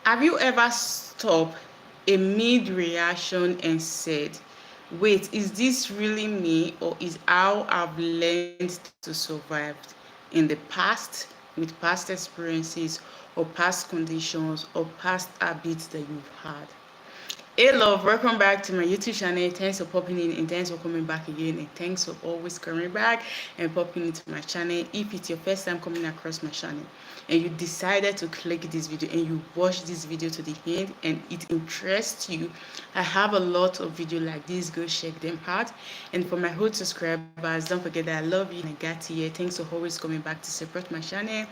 Have you ever stopped a mid reaction and said, wait, is this really me, or is how I've learned to survive in the past with past experiences or past conditions or past habits that you've had? Hey love, welcome back to my YouTube channel. Thanks for popping in and thanks for coming back again, and thanks for always coming back and popping into my channel. If it's your first time coming across my channel and you decided to click this video and you watch this video to the end and it interests you, I have a lot of video like this. Go check them out. And for my old subscribers, don't forget that I love you and I got here. Thanks for always coming back to support my channel.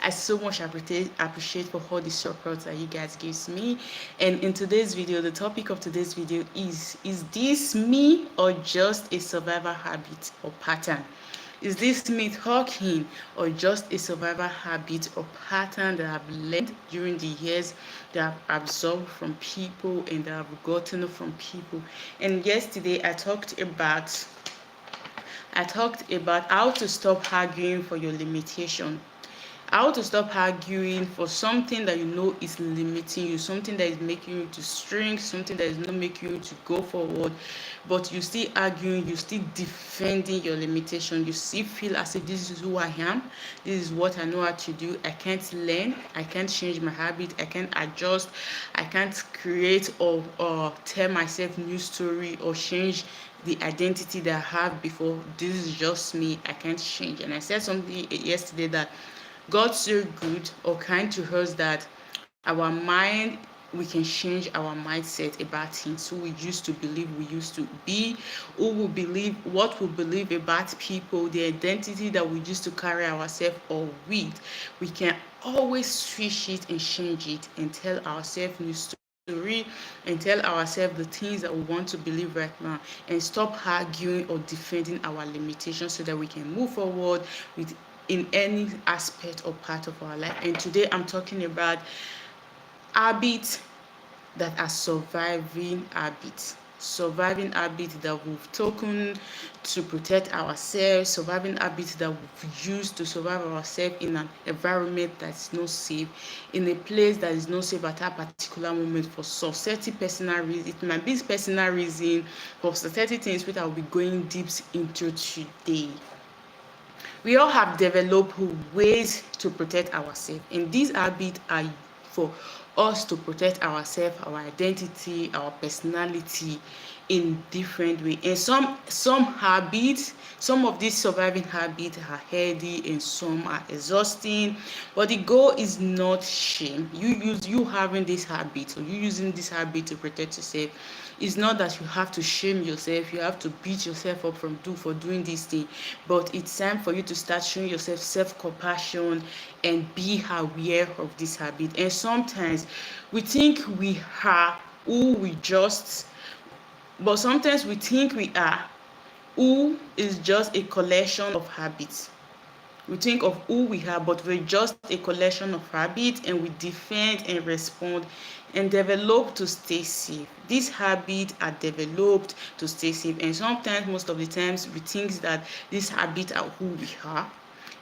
I so much appreciate for all the support that you guys gives me. And in today's video, the topic of today's video is this me or just a survival habit or pattern? Is this me talking or just a survival habit or pattern that I've learned during the years, that I've absorbed from people and that I've gotten from people? And yesterday I talked about how to stop arguing for your limitation. How to stop arguing for something that you know is limiting you, something that is making you to shrink, something that is not making you to go forward, but you still arguing, you still defending your limitation. You still feel as if this is who I am, this is what I know how to do. I can't learn, I can't change my habit, I can't adjust, I can't create or tell myself new story or change the identity that I have before. This is just me, I can't change. And I said something yesterday that God's so good or kind to us that our mind, we can change our mindset about things. Who we used to believe we used to be, who we believe, what we believe about people, the identity that we used to carry ourselves or with. We can always switch it and change it and tell ourselves new story and tell ourselves the things that we want to believe right now, and stop arguing or defending our limitations so that we can move forward with in any aspect or part of our life. And today I'm talking about habits that are surviving habits that we've taken to protect ourselves, surviving habits that we've used to survive ourselves in an environment that's not safe, in a place that is not safe at that particular moment for certain personal reasons. It might be personal reason for certain things which I'll be going deep into today. We all have developed ways to protect ourselves, and these habits are for us to protect ourselves, our identity, our personality in different ways. And some habits, some of these surviving habits are healthy and some are exhausting. But the goal is not shame. You having this habit or you using this habit to protect yourself. It's not that you have to shame yourself, you have to beat yourself up for doing this thing. But it's time for you to start showing yourself self-compassion and be aware of this habit. And sometimes we think we are who we just, but sometimes we think we are who is just a collection of habits. We think of who we are, but we're just a collection of habits, and we defend and respond and develop to stay safe. These habits are developed to stay safe, and sometimes, most of the times, we think that these habits are who we are,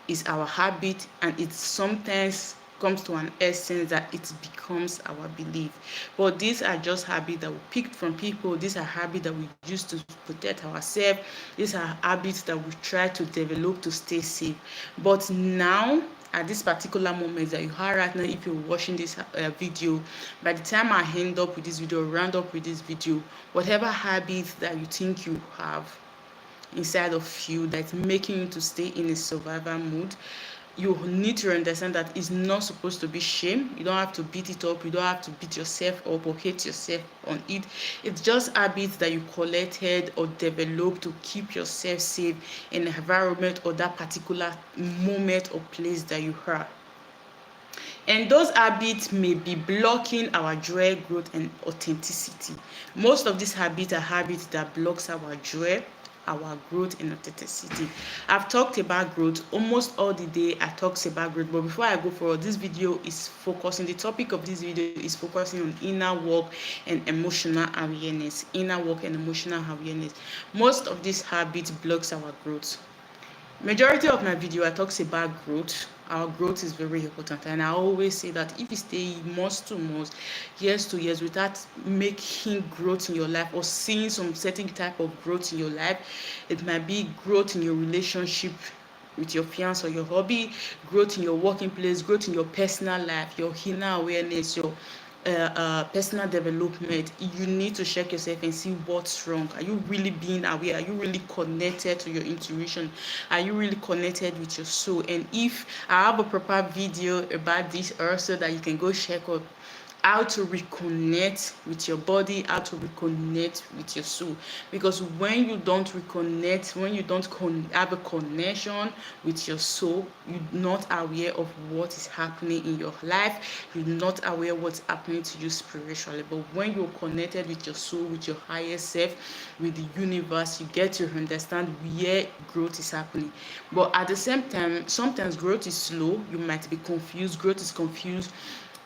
is our habit, and it sometimes comes to an essence that it becomes our belief. But these are just habits that we picked from people. These are habits that we use to protect ourselves. These are habits that we try to develop to stay safe. But now, at this particular moment that you are right now, if you're watching this video, by the time I end up with this video, round up with this video, whatever habits that you think you have inside of you that's making you to stay in a survival mood, you need to understand that it's not supposed to be shame. You don't have to beat it up, you don't have to beat yourself up or hate yourself on it. It's just habits that you collected or developed to keep yourself safe in the environment or that particular moment or place that you are. And those habits may be blocking our joy, growth, and authenticity. Most of these habits are habits that blocks our joy, our growth, and authenticity. I've talked about growth almost all the day. I talked about growth, but before I go forward, this video is focusing, the topic of this video is focusing on inner work and emotional awareness. Most of these habits blocks our growth. Majority of my video I talks about growth. Our growth is very important, and I always say that if you stay months to months, years to years without making growth in your life or seeing some certain type of growth in your life, it might be growth in your relationship with your fiance or your hobby, growth in your working place, growth in your personal life, your inner awareness, your personal development. You need to check yourself and see what's wrong. Are you really being aware? Are you really connected to your intuition? Are you really connected with your soul? And if I have a proper video about this also that you can go check out, how to reconnect with your body, how to reconnect with your soul. Because when you don't reconnect, when you don't have a connection with your soul, you're not aware of what is happening in your life, you're not aware what's happening to you spiritually. But when you're connected with your soul, with your higher self, with the universe, you get to understand where growth is happening. But at the same time, sometimes growth is slow, you might be confused, growth is confused.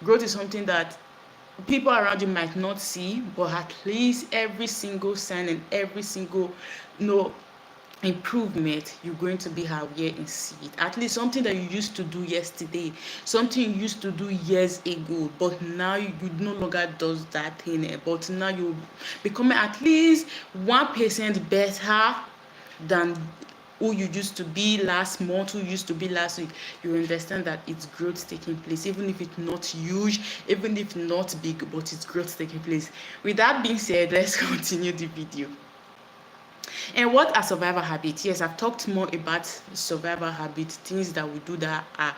Growth is something that people around you might not see, but at least every single sign and every single, you know, improvement, you're going to be aware and see it. At least something that you used to do yesterday, something you used to do years ago, but now you no longer does that thing, but now you becoming at least 1% better than who you used to be last month, who used to be last week. You understand that it's growth taking place, even if it's not huge, even if not big, but it's growth taking place. With that being said, let's continue the video. And what are survival habits? Yes, I've talked more about survival habits, things that we do that are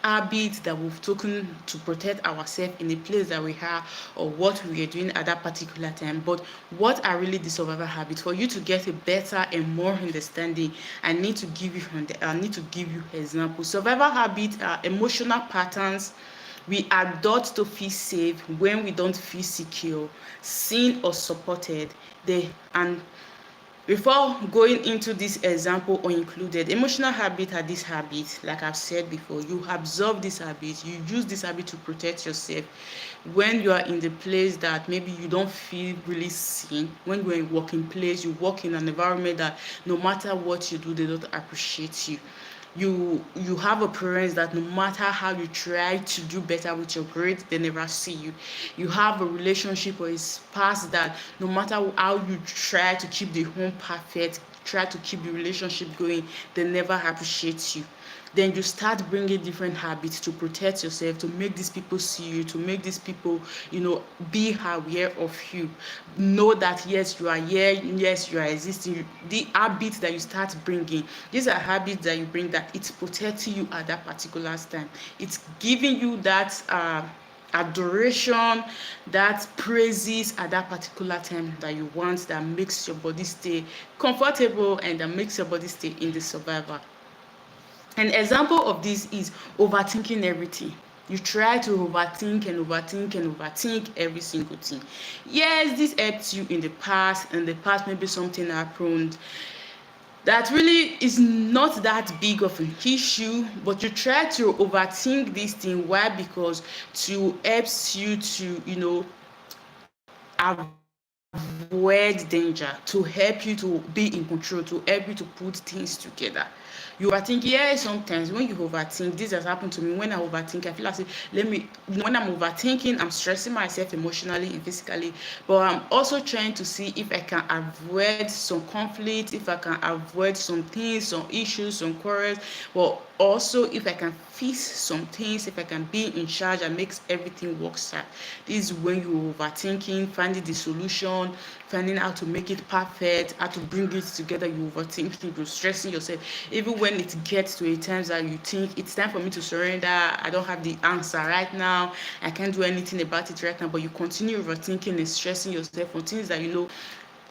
habits that we've taken to protect ourselves in the place that we are or what we are doing at that particular time. But what are really the survival habits? For you to get a better and more understanding, I need to give you examples. Survival habits are emotional patterns we adopt to feel safe when we don't feel secure, seen, or supported. And before going into this example or included, emotional habit are these habits, like I've said before, you absorb this habit, you use this habit to protect yourself when you are in the place that maybe you don't feel really seen. When you're in a working place, you work in an environment that no matter what you do, they don't appreciate you. You have a parents that no matter how you try to do better with your grades, they never see you. You have a relationship or a spouse that no matter how you try to keep the home perfect, try to keep the relationship going, they never appreciate you. Then you start bringing different habits to protect yourself, to make these people see you, to make these people, be aware of you. Know that yes, you are here, yes, you are existing. The habits that you start bringing, these are habits that you bring that it's protecting you at that particular time. It's giving you that adoration, that praises at that particular time that you want, that makes your body stay comfortable and that makes your body stay in the survival. An example of this is overthinking everything. You try to overthink and overthink and overthink every single thing. Yes, this helped you in the past. In the past, maybe something happened that really is not that big of an issue, but you try to overthink this thing. Why? Because to helps you to, avoid danger, to help you to be in control, to help you to put things together. You overthink. Yeah, sometimes when you overthink, this has happened to me. When I overthink, I feel like when I'm overthinking, I'm stressing myself emotionally and physically, but I'm also trying to see if I can avoid some conflict, if I can avoid some things, some issues, some quarrels, but also if I can fix some things, if I can be in charge and makes everything work out. This is when you're overthinking, finding the solution, finding how to make it perfect, how to bring it together. You overthinking, you're stressing yourself. Even when it gets to a time that you think it's time for me to surrender, I don't have the answer right now, I can't do anything about it right now, but you continue overthinking and stressing yourself on things that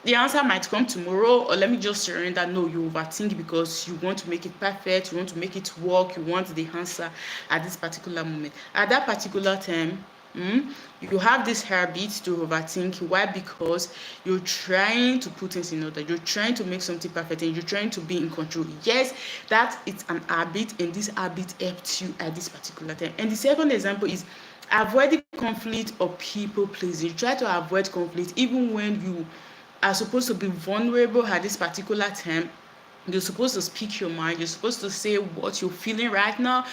the answer might come tomorrow, or let me just surrender. No, you overthink because you want to make it perfect, you want to make it work, you want the answer at this particular moment. At that particular time, you have this habit to overthink. Why? Because you're trying to put things in order, you're trying to make something perfect, and you're trying to be in control. Yes, that it's an habit, and this habit helps you at this particular time. And the second example is avoiding conflict or people pleasing. You try to avoid conflict even when you are supposed to be vulnerable at this particular time. You're supposed to speak your mind. You're supposed to say what you're feeling right now.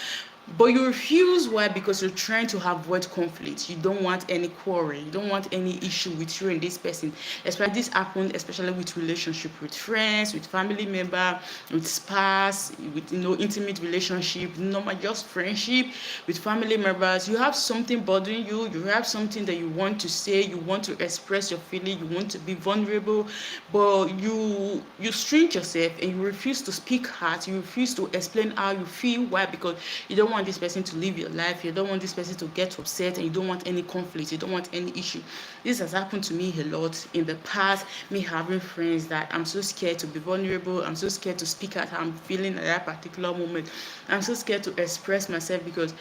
But you refuse. Why? Because you're trying to avoid conflict. You don't want any quarrel. You don't want any issue with you and this person. Especially this happens, especially with relationship with friends, with family member, with spouse, with intimate relationship, normal just friendship, with family members. You have something bothering you. You have something that you want to say. You want to express your feeling. You want to be vulnerable, but you shrink yourself and you refuse to speak out. You refuse to explain how you feel. Why? Because you don't want this person to live your life. You don't want this person to get upset, and you don't want any conflict. You don't want any issue. This has happened to me a lot in the past. Me having friends that I'm so scared to be vulnerable. I'm so scared to speak out how I'm feeling at that particular moment. I'm so scared to express myself because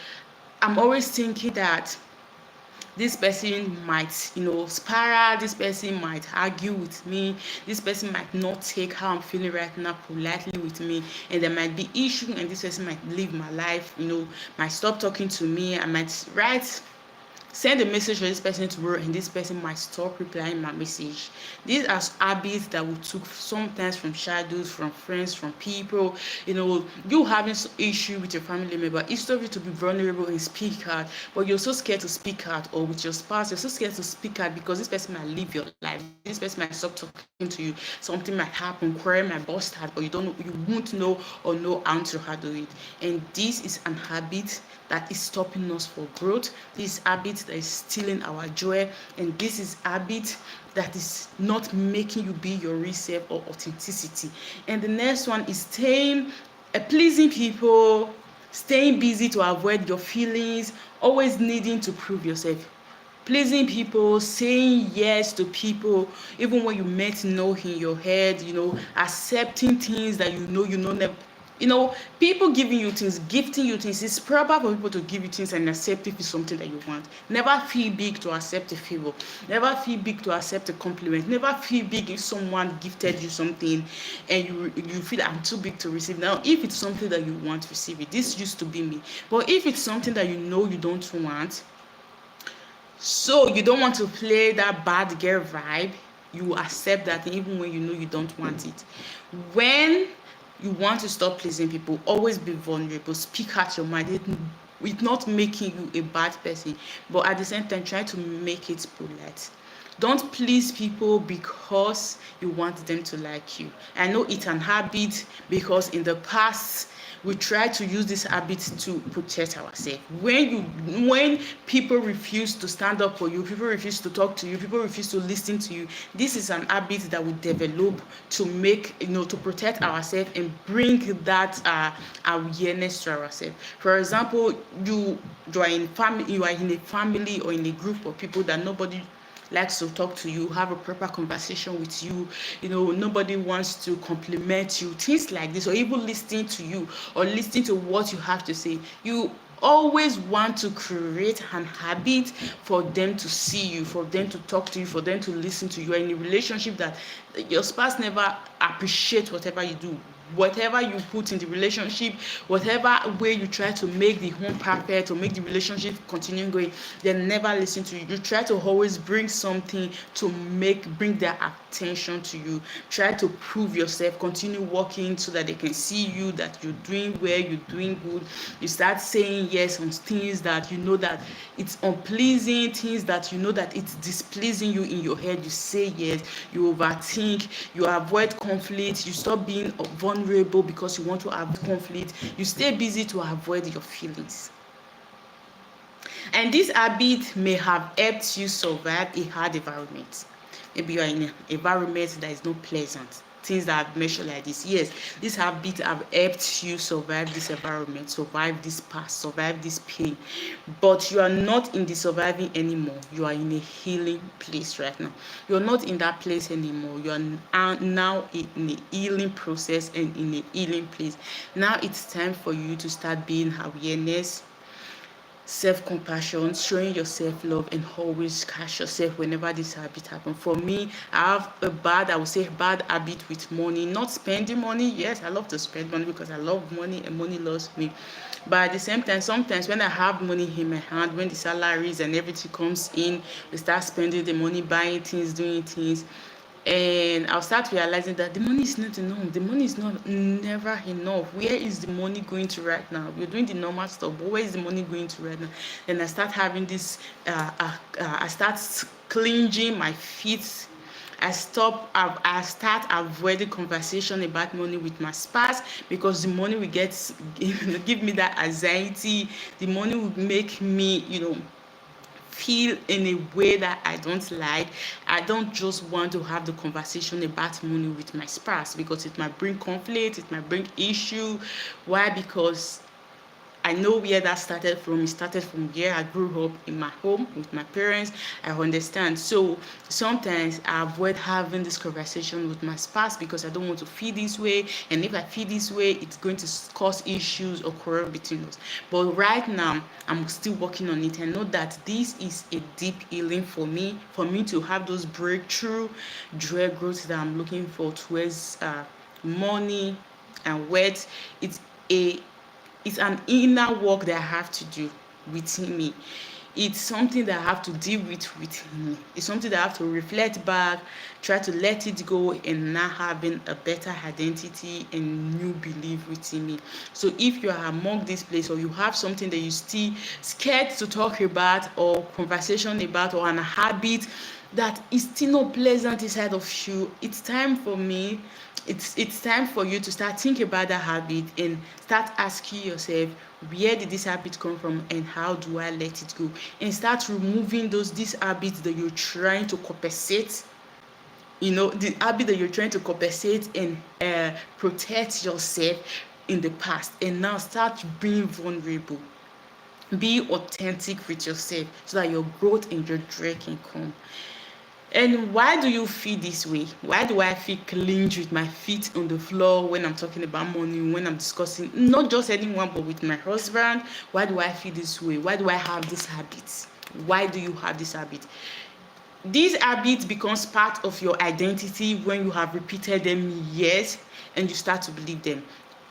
I'm always thinking that this person might spiral, this person might argue with me, this person might not take how I'm feeling right now politely with me, and there might be issue, and this person might leave my life, might stop talking to me. I might send a message to this person tomorrow, and this person might stop replying my message. These are habits that we took sometimes from childhood, from friends, from people. You having issue with your family member, instead of you to be vulnerable and speak out, but you're so scared to speak out. Or with your spouse, you're so scared to speak out because this person might live your life, this person might stop talking to you, something might happen, quarrel might burst out, but you won't know or know how to handle it. And this is an habit that is stopping us for growth. This habit that is stealing our joy, and this is habit that is not making you be your real self or authenticity. And the next one is pleasing people, staying busy to avoid your feelings, always needing to prove yourself. Pleasing people, saying yes to people even when you meant no in your head, accepting things that never. People giving you things, gifting you things. It's proper for people to give you things and accept if it's something that you want. Never feel big to accept a favor. Never feel big to accept a compliment. Never feel big if someone gifted you something and you feel I'm too big to receive. Now, if it's something that you want, receive it. This used to be me. But if it's something that you don't want, so you don't want to play that bad girl vibe, you accept that even when you don't want it. When you want to stop pleasing people, always be vulnerable, speak out your mind. It's not making you a bad person, but at the same time try to make it polite. Don't please people because you want them to like you. I know it's an habit because in the past we try to use this habit to protect ourselves. When people refuse to stand up for you, people refuse to talk to you, people refuse to listen to you, this is an habit that we develop to make to protect ourselves and bring that awareness to ourselves. For example, you are in a family or in a group of people that nobody likes to talk to you, have a proper conversation with you, nobody wants to compliment you, things like this, or even listening to you or listening to what you have to say. You always want to create an habit for them to see you, for them to talk to you, for them to listen to you. In a relationship that your spouse never appreciates whatever you do, whatever you put in the relationship, whatever way you try to make the home perfect or make the relationship continue going, they never listen to you. You try to always bring something to bring their attention to you. Try to prove yourself, continue working so that they can see you, that you're doing well, you're doing good. You start saying yes on things that that it's unpleasing, things that that it's displeasing you in your head. You say yes, you overthink, you avoid conflict, you stop being vulnerable because you want to avoid conflict, you stay busy to avoid your feelings. And this habit may have helped you survive a hard environment. Maybe you are in an environment that is not pleasant, things that I've mentioned like this. Yes, this habit have helped you survive this environment, survive this past, survive this pain. But you are not in the surviving anymore. You are in a healing place right now. You're not in that place anymore. You are now in a healing process and in a healing place. Now it's time for you to start being awareness, self-compassion, showing yourself love, and always catch yourself whenever this habit happens. For me, I have I would say bad habit with money, not spending money. Yes, I love to spend money because I love money and money loves me. But at the same time, sometimes when I have money in my hand, when the salaries and everything comes in, we start spending the money, buying things, doing things. and I'll start realizing that the money is not enough. The money is not never enough. Where is the money going to right now? We're doing the normal stuff, but where is the money going to right now? And I start having this. I start clenching my feet. I start avoiding conversation about money with my spouse, because the money will get give me that anxiety. The money will make me, feel in a way that I don't like. I don't just want to have the conversation about money with my spouse, because it might bring conflict, it might bring issue. Why? Because I know where that started from. It started from where I grew up in my home with my parents. I understand. So sometimes I avoid having this conversation with my spouse because I don't want to feel this way. And if I feel this way, it's going to cause issues or quarrel between us. But right now, I'm still working on it. I know that this is a deep healing for me to have those breakthrough, joy growth that I'm looking for towards money and wealth. A it's an inner work that I have to do within me. It's something that I have to deal with within me. It's something that I have to reflect back, try to let it go, and now having a better identity and new belief within me. So if you are among this place, or you have something that you still scared to talk about, or conversation about, or an habit that is still not pleasant inside of you, it's time for me it's time for you to start thinking about that habit and start asking yourself, where did this habit come from and how do I let it go, and start removing these habits that you're trying to compensate, the habit that you're trying to compensate and protect yourself in the past, and now start being vulnerable. Be authentic with yourself so that your growth and your joy can come. And why do you feel this way? Why do I feel clinch with my feet on the floor when I'm talking about money, when I'm discussing, not just anyone, but with my husband? Why do I feel this way? Why do I have this habit? Why do you have this habit? This habit becomes part of your identity when you have repeated them years and you start to believe them.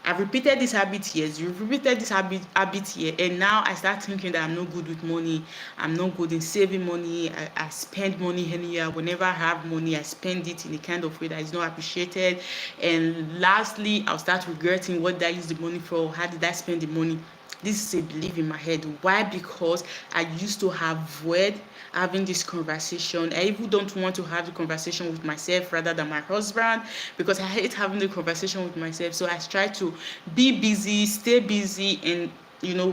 I've repeated this habit years, you've repeated this habit here, and now I start thinking that I'm not good with money, I'm not good in saving money, I spend money anywhere. Whenever I have money, I spend it in a kind of way that is not appreciated. And lastly, I'll start regretting, what did I use the money for? How did I spend the money? This is a belief in my head. Why? Because I used to avoid having this conversation. I even don't want to have the conversation with myself rather than my husband, because I hate having the conversation with myself. So I try to be busy, stay busy, and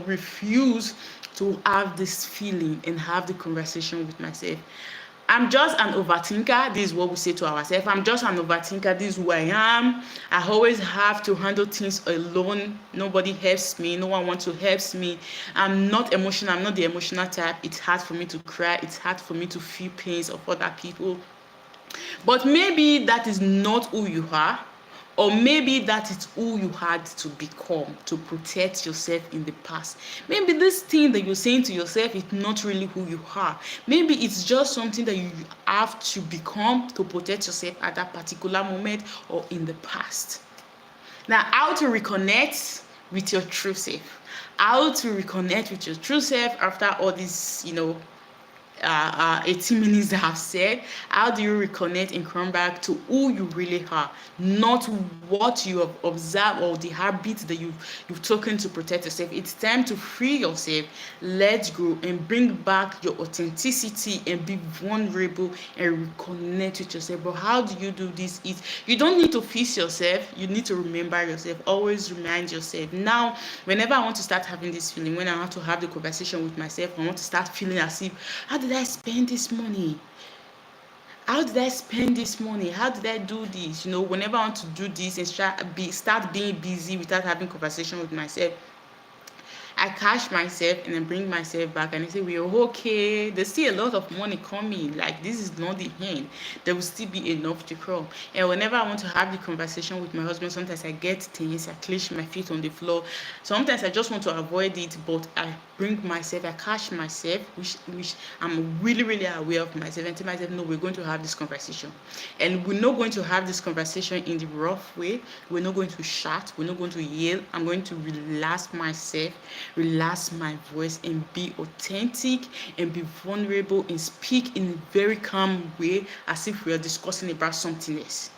refuse to have this feeling and have the conversation with myself. I'm just an overthinker. This is what we say to ourselves. I'm just an overthinker. This is who I am. I always have to handle things alone. Nobody helps me. No one wants to help me. I'm not emotional. I'm not the emotional type. It's hard for me to cry. It's hard for me to feel pains of other people. But maybe that is not who you are. Or maybe that is who you had to become to protect yourself in the past. Maybe this thing that you're saying to yourself is not really who you are. Maybe it's just something that you have to become to protect yourself at that particular moment or in the past. Now, how to reconnect with your true self? How to reconnect with your true self after all this, 18 minutes that I've said? How do you reconnect and come back to who you really are, not what you have observed or the habits that you've taken to protect yourself? It's time to free yourself, let go, and bring back your authenticity and be vulnerable and reconnect with yourself. But how do you do this? You don't need to fix yourself, you need to remember yourself. Always remind yourself. Now, whenever I want to start having this feeling, when I have to have the conversation with myself, I want to start feeling as if, how did I spend this money? How did I spend this money? How did I do this? Whenever I want to do this and start being busy without having conversation with myself, I catch myself and then bring myself back and I say, we're okay. There's still a lot of money coming. Like, this is not the end. There will still be enough to come. And whenever I want to have the conversation with my husband, sometimes I get tense, I clench my feet on the floor. Sometimes I just want to avoid it, but I catch myself, which I'm really, really aware of myself, and tell myself, no, we're going to have this conversation. And we're not going to have this conversation in the rough way. We're not going to shout. We're not going to yell. I'm going to relax myself. relax my voice and be authentic and be vulnerable and speak in a very calm way as if we are discussing about something else.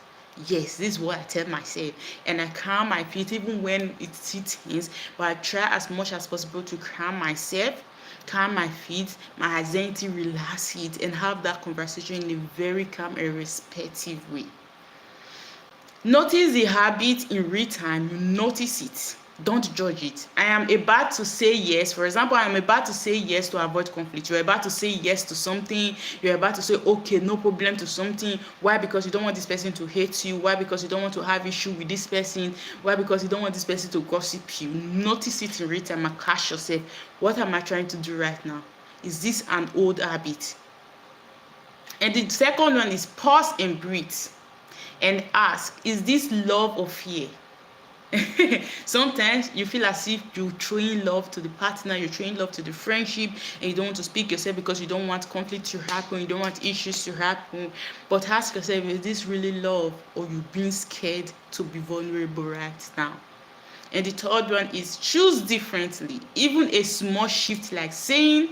Yes, this is what I tell myself, and I calm my feet even when it's tense. But I try as much as possible to calm myself, calm my feet, my anxiety, relax it, and have that conversation in a very calm and respectful way. Notice the habit in real time. You notice it. Don't judge it. I am about to say yes. For example, I am about to say yes to avoid conflict. You're about to say yes to something. You're about to say okay, no problem to something. Why? Because you don't want this person to hate you. Why? Because you don't want to have issue with this person. Why? Because you don't want this person to gossip you. Notice it in real time and catch yourself. What am I trying to do right now? Is this an old habit? And the second one is pause and breathe and ask, is this love or fear? Sometimes you feel as if you're throwing love to the partner, you're throwing love to the friendship, and you don't want to speak yourself because you don't want conflict to happen, you don't want issues to happen. But ask yourself, is this really love, or you being scared to be vulnerable right now? And the third one is choose differently. Even a small shift like saying,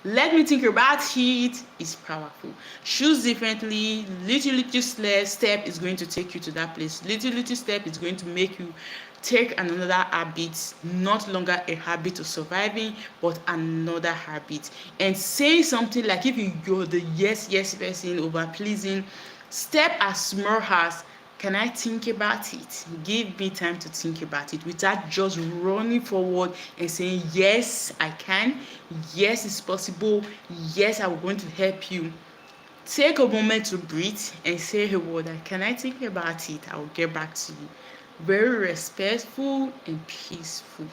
let me think about it, is powerful. Choose differently. Little step is going to take you to that place. Little step is going to make you take another habit, not longer a habit of surviving, but another habit. And say something like, if you're the yes person over pleasing, step as small as, can I think about it? Give me time to think about it without just running forward and saying, yes, I can. Yes, it's possible. Yes, I'm going to help you. Take a moment to breathe and say a word. Can I think about it? I'll get back to you. Very respectful and peaceful.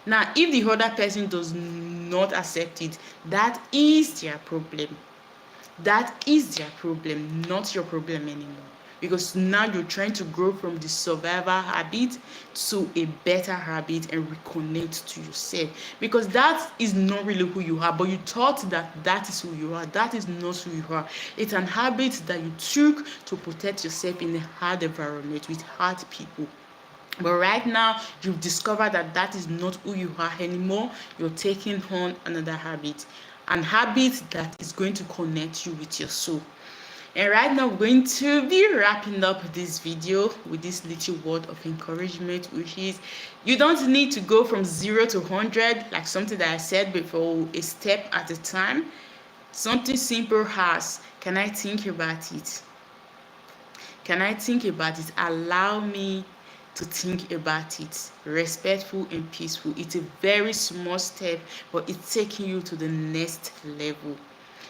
Now, if the other person does not accept it, that is their problem. That is their problem, not your problem anymore. Because now you're trying to grow from the survival habit to a better habit and reconnect to yourself. Because that is not really who you are, but you thought that that is who you are. That is not who you are. It's an habit that you took to protect yourself in a hard environment with hard people. But right now, you've discovered that that is not who you are anymore. You're taking on another habit, an habit that is going to connect you with your soul. And right now, we're going to be wrapping up this video with this little word of encouragement, which is, you don't need to go from 0 to 100, like something that I said before, a step at a time. Something simple as, can I think about it? Can I think about it? Allow me to think about it. Respectful and peaceful. It's a very small step, but it's taking you to the next level.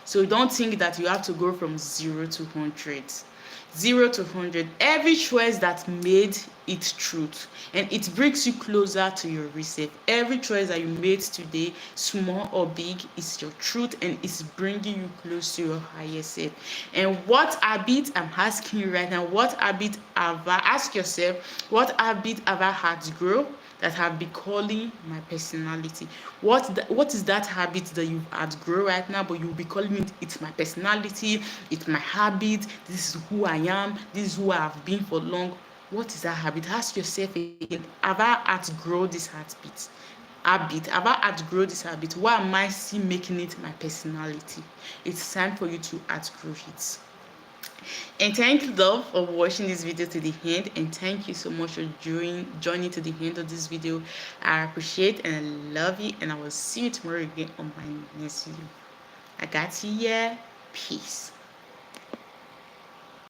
So don't think that you have to go from 0 to 100. 0 to 100. Every choice that made its truth, and it brings you closer to your reset. Every choice that you made today, small or big, is your truth, and it's bringing you close to your higher self. And what habit, I'm asking you right now, what habit have I, ask yourself, what habit have I had to grow that have been calling my personality? What is that habit that you've outgrown right now, but you'll be calling it, it's my personality, it's my habit, this is who I am, this is who I have been for long? What is that habit? Ask yourself again, have I outgrown this habit? Have I outgrown this habit? Why am I still making it my personality? It's time for you to outgrow it. And thank you, love, for watching this video to the end, and thank you so much for joining to the end of this video. I appreciate and I love you, and I will see you tomorrow again on my next video. I got you. Yeah, peace.